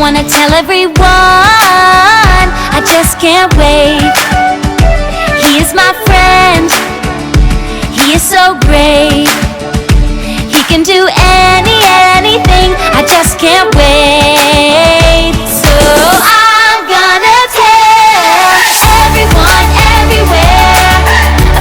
wanna tell everyone, I just can't wait. He is my friend, he is so great. He can do anything, I just can't wait. So I'm gonna tell everyone, everywhere,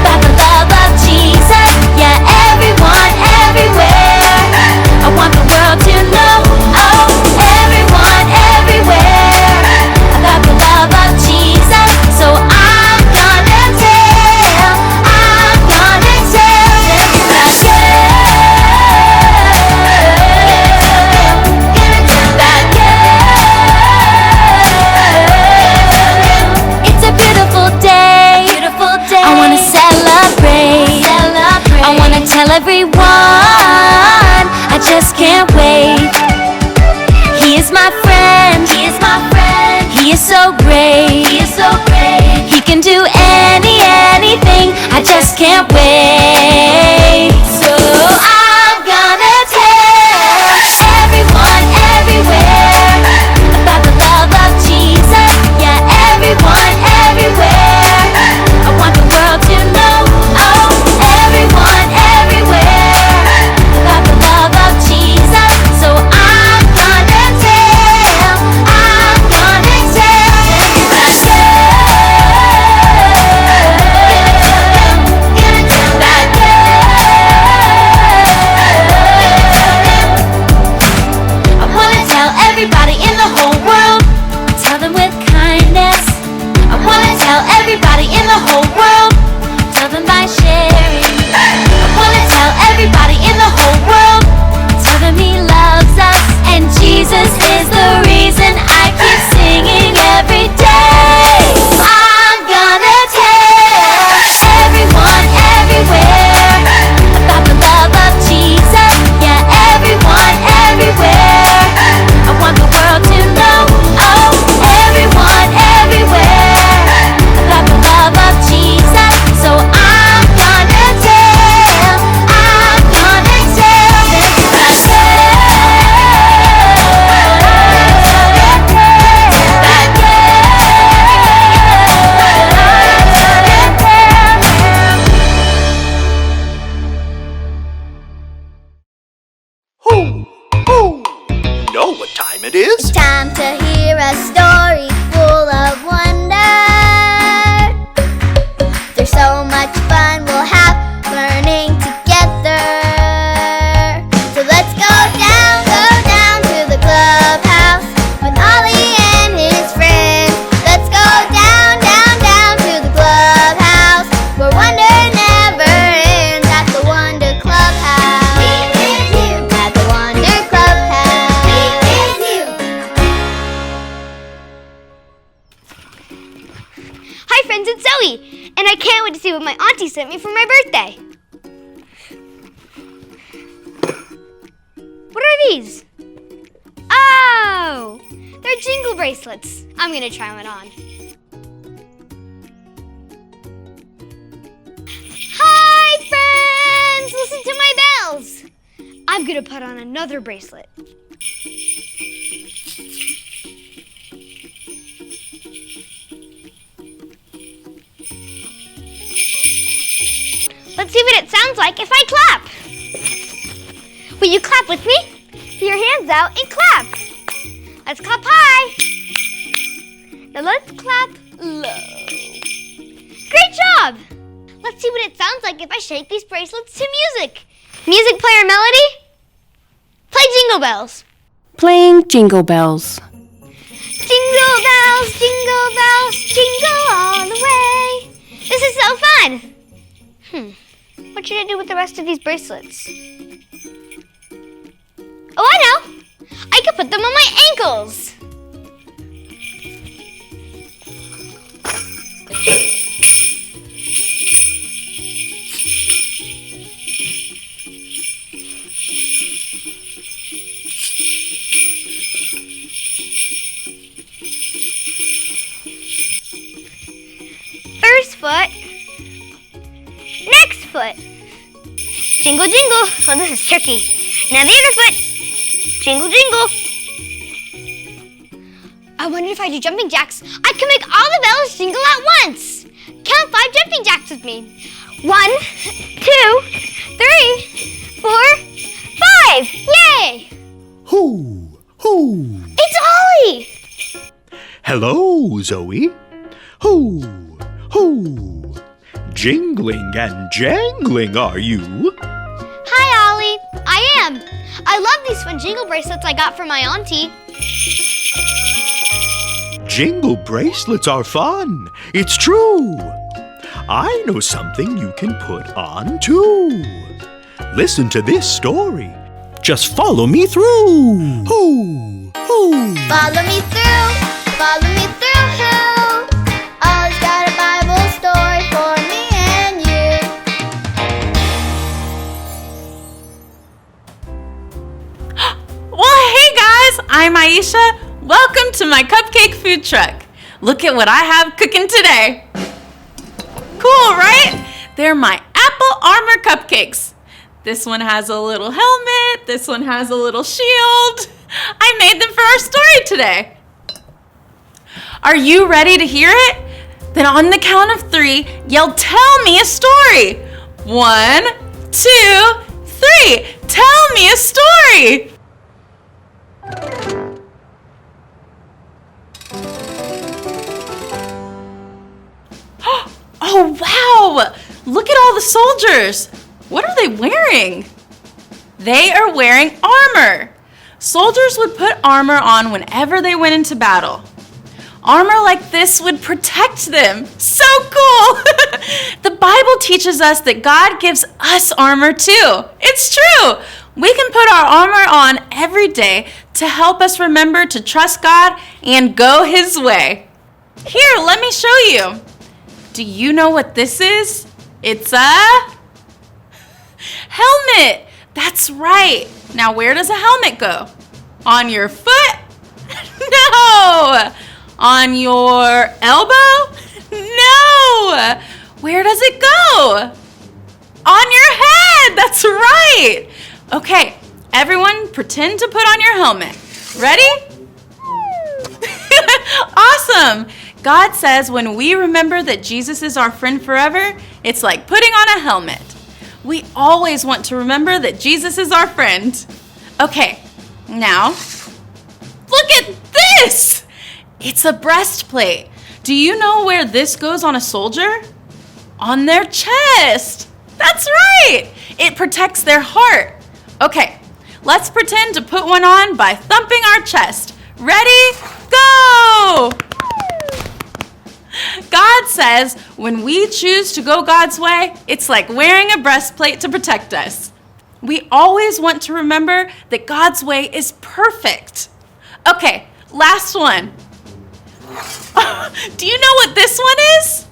about the love of Jesus. Yeah, everyone, everywhere, I want the world to know. Oh, everyone, everywhere, about the love of Jesus. So I'm gonna tell, I'm gonna tell It's a beautiful day, beautiful day. I wanna celebrate, celebrate. I wanna tell everyone, I just can't wait. He is my friend, he is my friend. He is so great, he is so great. He can do anything, I just can't wait. So I'm gonna tell everyone, everywhere, about the love of Jesus. Yeah, everyone, everywhere, I want the world to know. Oh, everyone, everywhere, about the love of Jesus. So I'm gonna tell, I'm gonna tell. I wanna tell everybody in the whole world, tell them with kindness. I wanna tell everybody in the whole world, tell them by sharing. I wanna tell everybody in the whole world, tell them he loves us, and Jesus is the reason I keep singing every day. I'm gonna tell everyone, everywhere, about the love of Jesus. Yeah, everyone, everywhere, I want the world to know. Oh, everyone, everywhere, about the love of Jesus. So I'm gonna tell, I'm gonna tell. You know what time it is? Time to hear a story full of wonder. There's so much fun we'll have learning together. So let's go down to the clubhouse with Ollie and his friends. Let's go down to the clubhouse where wonder never ends at the Wonder Clubhouse. Meet with you at the Wonder Clubhouse. Meet with you. Hi friends, it's Zoe, and I can't wait to see what my auntie sent me for my birthday. What are these? Oh, they're jingle bracelets. I'm gonna try one on. Hi friends, listen to my bells. I'm gonna put on another bracelet. Let's see what it sounds like if I clap. Will you clap with me? Put your hands out and clap. Let's clap high. Now let's clap low. Great job. Let's see what it sounds like if I shake these bracelets to music. Music player melody. Play Jingle Bells. Playing Jingle Bells. Jingle bells, jingle all the way. This is so fun. What should I do with the rest of these bracelets? Oh, I know. I could put them on my ankles. First foot. Next foot. Jingle, jingle. Oh, this is tricky. Now the other foot. Jingle, jingle. I wonder if I do jumping jacks, I can make all the bells jingle at once. Count 5 jumping jacks with me. 1, 2, 3, 4, 5. Yay! Hoo, hoo. It's Ollie. Hello, Zoe. Hoo, hoo. Jingling and jangling, are you? Hi, Ollie. I am. I love these fun jingle bracelets I got from my auntie. Jingle bracelets are fun. It's true. I know something you can put on too. Listen to this story. Just follow me through. Hoo, hoo. Follow me through, follow me through, who? Ollie's got a Bible story for me and you. Well, hey guys, I'm Aisha. Welcome to my cupcake food truck. Look at what I have cooking today. Cool, right? They're my apple armor cupcakes. This one has a little helmet. This one has a little shield. I made them for our story today. Are you ready to hear it? Then on the count of 3, yell, "Tell me a story." 1, 2, 3. Tell me a story. Oh, wow! Look at all the soldiers. What are they wearing? They are wearing armor. Soldiers would put armor on whenever they went into battle. Armor like this would protect them. So cool! The Bible teaches us that God gives us armor too. It's true! We can put our armor on every day to help us remember to trust God and go His way. Here, let me show you. Do you know what this is? It's a helmet. That's right. Now, where does a helmet go? On your foot? No. On your elbow? No. Where does it go? On your head. That's right. Okay, everyone pretend to put on your helmet. Ready? Awesome. God says when we remember that Jesus is our friend forever, it's like putting on a helmet. We always want to remember that Jesus is our friend. Okay, now, look at this! It's a breastplate. Do you know where this goes on a soldier? On their chest. That's right! It protects their heart. Okay, let's pretend to put one on by thumping our chest. Ready? Go! God says when we choose to go God's way, it's like wearing a breastplate to protect us. We always want to remember that God's way is perfect. Okay, last one. Do you know what this one is?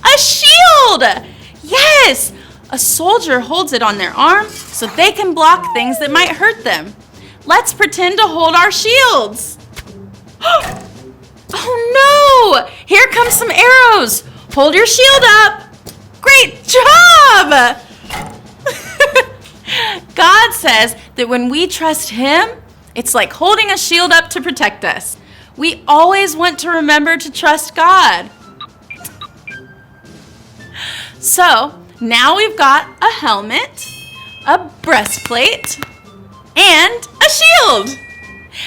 A shield! Yes! A soldier holds it on their arm so they can block things that might hurt them. Let's pretend to hold our shields. Oh no! Here come some arrows. Hold your shield up. Great job! God says that when we trust Him, it's like holding a shield up to protect us. We always want to remember to trust God. So, now we've got a helmet, a breastplate, and a shield.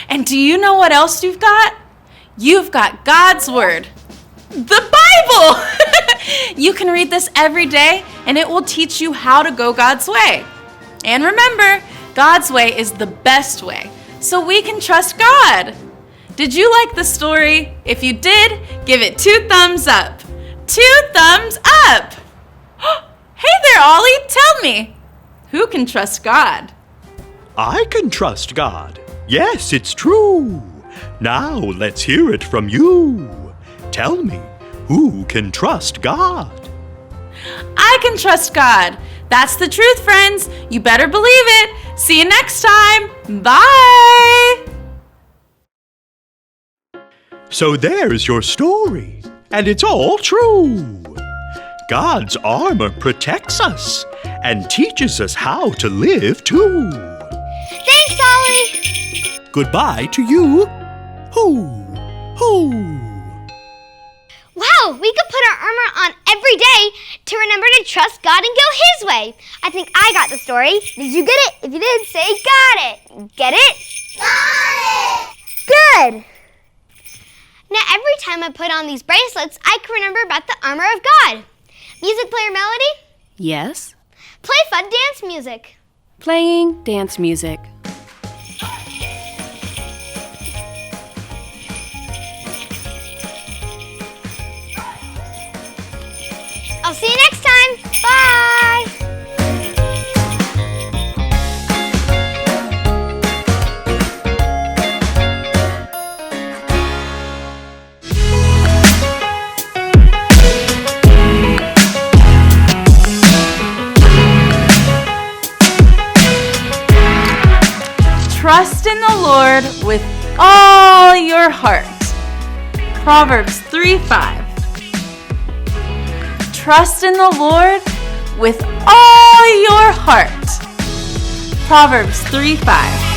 And do you know what else you've got? You've got God's Word, the Bible. You can read this every day, and it will teach you how to go God's way. And remember, God's way is the best way, so we can trust God. Did you like the story? If you did, give it 2 thumbs up. 2 thumbs up. Hey there, Ollie. Tell me, who can trust God? I can trust God. Yes, it's true. Now let's hear it from you. Tell me, who can trust God? I can trust God. That's the truth, friends. You better believe it. See you next time. Bye. So there's your story, and it's all true. God's armor protects us and teaches us how to live too. Thanks, Ollie. Goodbye to you. Hoo, Hoo! Wow, we could put our armor on every day to remember to trust God and go His way. I think I got the story. Did you get it? If you did, say got it. Get it? Got it! Good. Now every time I put on these bracelets, I can remember about the armor of God. Music player Melody, Yes. play fun dance music. Playing dance music. I'll see you next time. Bye. Trust in the Lord with all your heart. Proverbs 3:5. Trust in the Lord with all your heart. Proverbs 3:5.